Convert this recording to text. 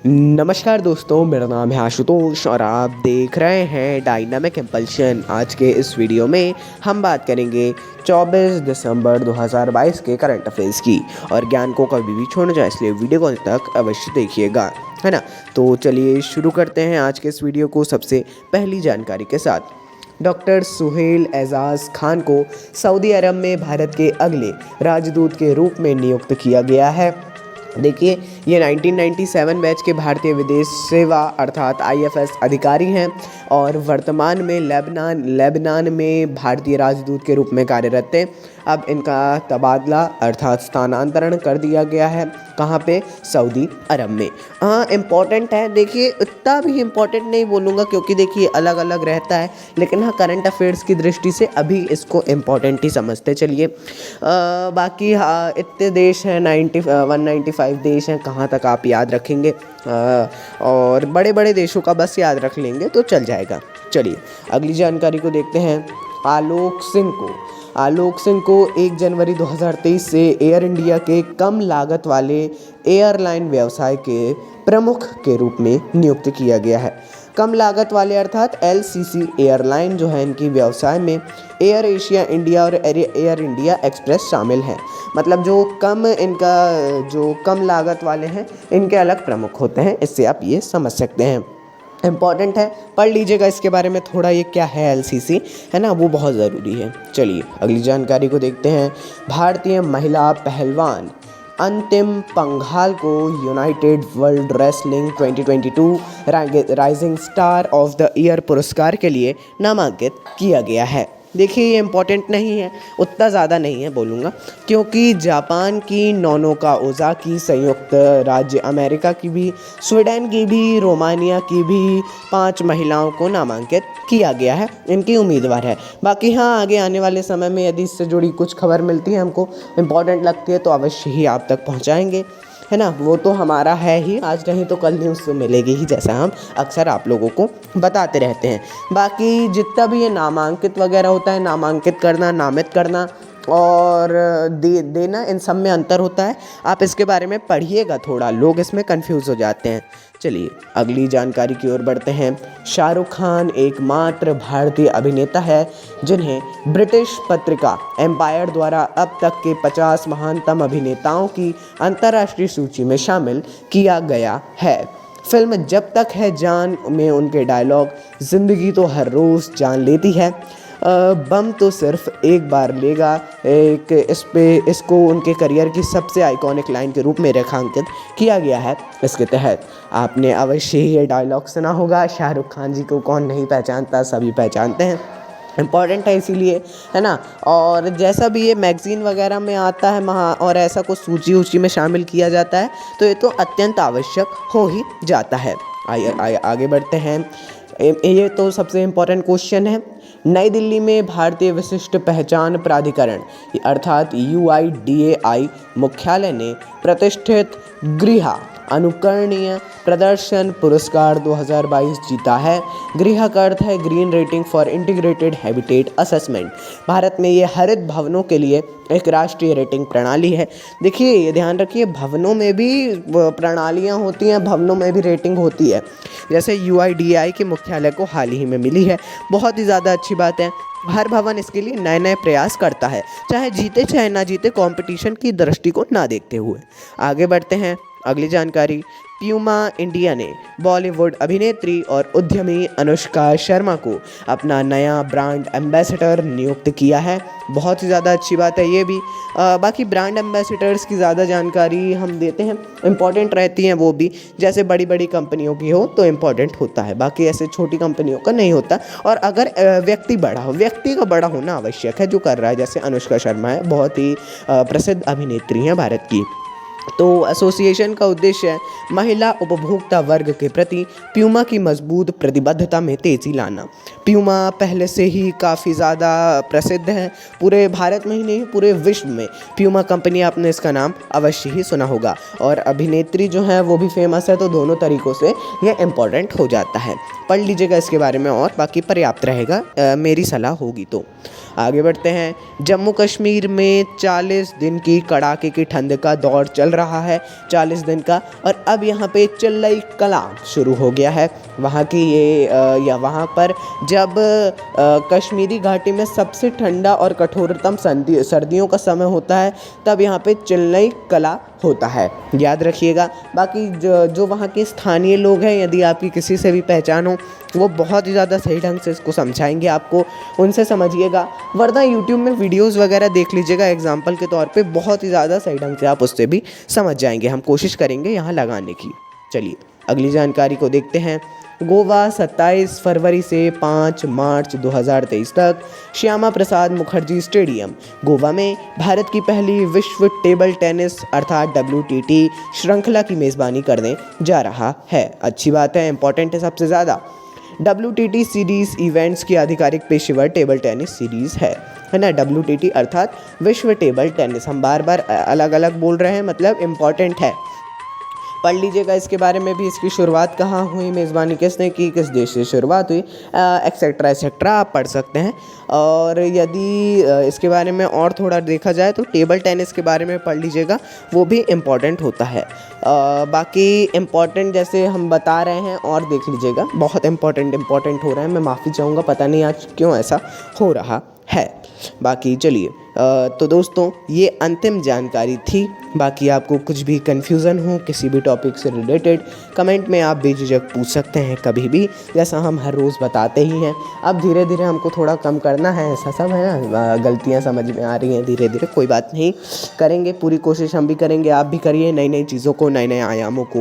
नमस्कार दोस्तों, मेरा नाम है आशुतोष और आप देख रहे हैं डायनामिक इम्पल्शन। आज के इस वीडियो में हम बात करेंगे 24 दिसंबर 2022 के करंट अफेयर्स की। और ज्ञान को कभी भी छोड़ना चाहिए, इसलिए वीडियो को अंत तक अवश्य देखिएगा, है ना। तो चलिए शुरू करते हैं आज के इस वीडियो को सबसे पहली जानकारी के साथ। डॉक्टर सुहेल एजाज खान को सऊदी अरब में भारत के अगले राजदूत के रूप में नियुक्त किया गया है। देखिए, ये 1997 बैच के भारतीय विदेश सेवा अर्थात आईएफएस अधिकारी हैं और वर्तमान में लेबनान में भारतीय राजदूत के रूप में कार्यरत थे। अब इनका तबादला अर्थात स्थानांतरण कर दिया गया है। कहाँ पे? सऊदी अरब में। हाँ, इम्पॉर्टेंट है। देखिए, इतना भी इम्पॉर्टेंट नहीं बोलूँगा क्योंकि देखिए अलग अलग रहता है, लेकिन हाँ, करंट अफेयर्स की दृष्टि से अभी इसको इम्पॉर्टेंट ही समझते चलिए। बाकी हाँ, इतने देश हैं, 195 देश हैं, कहाँ तक आप याद रखेंगे। और बड़े बड़े देशों का बस याद रख लेंगे तो चल जाएगा। चलिए अगली जानकारी को देखते हैं। आलोक सिंह को 1 जनवरी 2023 से एयर इंडिया के कम लागत वाले एयरलाइन व्यवसाय के प्रमुख के रूप में नियुक्त किया गया है। कम लागत वाले अर्थात एलसीसी एयरलाइन जो है, इनकी व्यवसाय में एयर एशिया इंडिया और एयर इंडिया एक्सप्रेस शामिल हैं। मतलब जो कम लागत वाले हैं, इनके अलग प्रमुख होते हैं। इससे आप ये समझ सकते हैं। इम्पॉर्टेंट है, पढ़ लीजिएगा इसके बारे में थोड़ा, ये क्या है एलसीसी, है ना, वो बहुत ज़रूरी है। चलिए अगली जानकारी को देखते हैं। भारतीय महिला पहलवान अंतिम पंघाल को United world wrestling 2022 rising star of the year पुरस्कार के लिए नामांकित किया गया है। देखिए, ये इम्पॉर्टेंट नहीं है, उतना ज़्यादा नहीं है बोलूँगा, क्योंकि जापान की नोनोका ओज़ाकी, संयुक्त राज्य अमेरिका की भी, स्वीडन की भी, रोमानिया की भी 5 महिलाओं को नामांकित किया गया है। इनकी उम्मीदवार है। बाकी हाँ, आगे आने वाले समय में यदि इससे जुड़ी कुछ खबर मिलती है, हमको इम्पॉर्टेंट लगती है, तो अवश्य ही आप तक पहुँचाएँगे, है ना। वो तो हमारा है ही, आज नहीं तो कल न्यूज़ तो मिलेगी ही, जैसा हम अक्सर आप लोगों को बताते रहते हैं। बाकी जितना भी ये नामांकित वगैरह होता है, नामांकित करना, नामित करना और देना, इन सब में अंतर होता है। आप इसके बारे में पढ़िएगा थोड़ा, लोग इसमें कंफ्यूज हो जाते हैं। चलिए अगली जानकारी की ओर बढ़ते हैं। शाहरुख खान एकमात्र भारतीय अभिनेता है जिन्हें ब्रिटिश पत्रिका एम्पायर द्वारा अब तक के 50 महानतम अभिनेताओं की अंतर्राष्ट्रीय सूची में शामिल किया गया है। फिल्म जब तक है जान में उनके डायलॉग "जिंदगी तो हर रोज़ जान लेती है, बम तो सिर्फ एक बार लेगा" इसको उनके करियर की सबसे आइकॉनिक लाइन के रूप में रेखांकित किया गया है। इसके तहत आपने अवश्य ही ये डायलॉग सुना होगा। शाहरुख खान जी को कौन नहीं पहचानता, सभी पहचानते हैं। इम्पॉर्टेंट है इसीलिए, है ना। और जैसा भी ये मैगज़ीन वगैरह में आता है और ऐसा कुछ सूची में शामिल किया जाता है, तो ये तो अत्यंत आवश्यक हो ही जाता है। आगे बढ़ते हैं। ये तो सबसे इम्पोर्टेंट क्वेश्चन है। नई दिल्ली में भारतीय विशिष्ट पहचान प्राधिकरण अर्थात UIDAI मुख्यालय ने प्रतिष्ठित गृह अनुकरणीय प्रदर्शन पुरस्कार 2022 जीता है। गृह का अर्थ है green rating for integrated habitat assessment. Bharat में ये हरित भवनों के लिए एक राष्ट्रीय रेटिंग प्रणाली है। देखिए, ये ध्यान रखिए, भवनों में भी प्रणालियाँ होती हैं, भवनों में भी रेटिंग होती है। जैसे UIDAI के मुख्यालय को हाल ही में मिली है, बहुत ही ज़्यादा अच्छी बात है। हर भवन इसके लिए नए नए प्रयास करता है, चाहे जीते चाहे ना जीते, कंपटीशन की दृष्टि को ना देखते हुए। आगे बढ़ते हैं। अगली जानकारी। प्यूमा इंडिया ने बॉलीवुड अभिनेत्री और उद्यमी अनुष्का शर्मा को अपना नया ब्रांड एम्बेसडर नियुक्त किया है। बहुत ही ज़्यादा अच्छी बात है ये भी। बाकी ब्रांड एम्बेसडर्स की ज़्यादा जानकारी हम देते हैं, इम्पॉर्टेंट रहती हैं वो भी। जैसे बड़ी बड़ी कंपनियों की हो तो इम्पॉर्टेंट होता है, बाकी ऐसे छोटी कंपनियों का नहीं होता। और अगर व्यक्ति का बड़ा होना आवश्यक है, जो कर रहा है, जैसे अनुष्का शर्मा है, बहुत ही प्रसिद्ध अभिनेत्री हैं भारत की। तो एसोसिएशन का उद्देश्य है महिला उपभोक्ता वर्ग के प्रति प्यूमा की मजबूत प्रतिबद्धता में तेज़ी लाना। प्यूमा पहले से ही काफ़ी ज़्यादा प्रसिद्ध है, पूरे भारत में ही नहीं पूरे विश्व में प्यूमा कंपनी, आपने इसका नाम अवश्य ही सुना होगा। और अभिनेत्री जो है वो भी फेमस है, तो दोनों तरीक़ों से ये इम्पोर्टेंट हो जाता है। पढ़ लीजिएगा इसके बारे में और बाकी पर्याप्त रहेगा मेरी सलाह होगी तो। आगे बढ़ते हैं। जम्मू कश्मीर में 40 दिन की कड़ाके की ठंड का दौर चल रहा है, 40 दिन का, और अब यहाँ पे चिल्लई कलां शुरू हो गया है। वहाँ की या वहाँ पर जब कश्मीरी घाटी में सबसे ठंडा और कठोरतम सर्दियों का समय होता है, तब यहाँ पे चिल्लई कलां होता है, याद रखिएगा। बाकी जो वहाँ के स्थानीय लोग हैं, यदि आपकी किसी से भी पहचान हो, वो बहुत ही ज़्यादा सही ढंग से इसको समझाएंगे आपको, उनसे समझिएगा, वरना यूट्यूब में वीडियोस वगैरह देख लीजिएगा एग्जाम्पल के तौर पे, बहुत ही ज़्यादा सही ढंग से आप उससे भी समझ जाएंगे। हम कोशिश करेंगे यहाँ लगाने की। चलिए अगली जानकारी को देखते हैं। गोवा 27 फरवरी से 5 मार्च 2023 तक श्यामा प्रसाद मुखर्जी स्टेडियम गोवा में भारत की पहली विश्व टेबल टेनिस अर्थात WTT श्रृंखला की मेज़बानी करने जा रहा है। अच्छी बात है, इंपॉर्टेंट है सबसे ज़्यादा। WTT सीरीज़ इवेंट्स की आधिकारिक पेशेवर टेबल टेनिस सीरीज़ है ना। WTT अर्थात विश्व टेबल टेनिस, हम बार बार अलग अलग बोल रहे हैं, मतलब इम्पॉर्टेंट है। पढ़ लीजिएगा इसके बारे में भी, इसकी शुरुआत कहाँ हुई, मेज़बानी किसने की, किस देश से शुरुआत हुई, एक्सेट्रा एक्सेट्रा आप पढ़ सकते हैं। और यदि इसके बारे में और थोड़ा देखा जाए तो टेबल टेनिस के बारे में पढ़ लीजिएगा, वो भी इम्पॉर्टेंट होता है। बाकी इम्पॉर्टेंट जैसे हम बता रहे हैं और देख लीजिएगा, बहुत इम्पॉर्टेंट हो रहा है। मैं माफ़ी चाहूँगा, पता नहीं आज क्यों ऐसा हो रहा है। बाकी चलिए, तो दोस्तों ये अंतिम जानकारी थी। बाकी आपको कुछ भी कन्फ्यूज़न हो किसी भी टॉपिक से रिलेटेड, कमेंट में आप बेझिझक पूछ सकते हैं कभी भी, जैसा हम हर रोज़ बताते ही हैं। अब धीरे धीरे हमको थोड़ा कम करना है, ऐसा सब है ना, गलतियां समझ में आ रही हैं धीरे धीरे, कोई बात नहीं, करेंगे, पूरी कोशिश हम भी करेंगे, आप भी करिए, नई नई चीज़ों को, नए नए आयामों को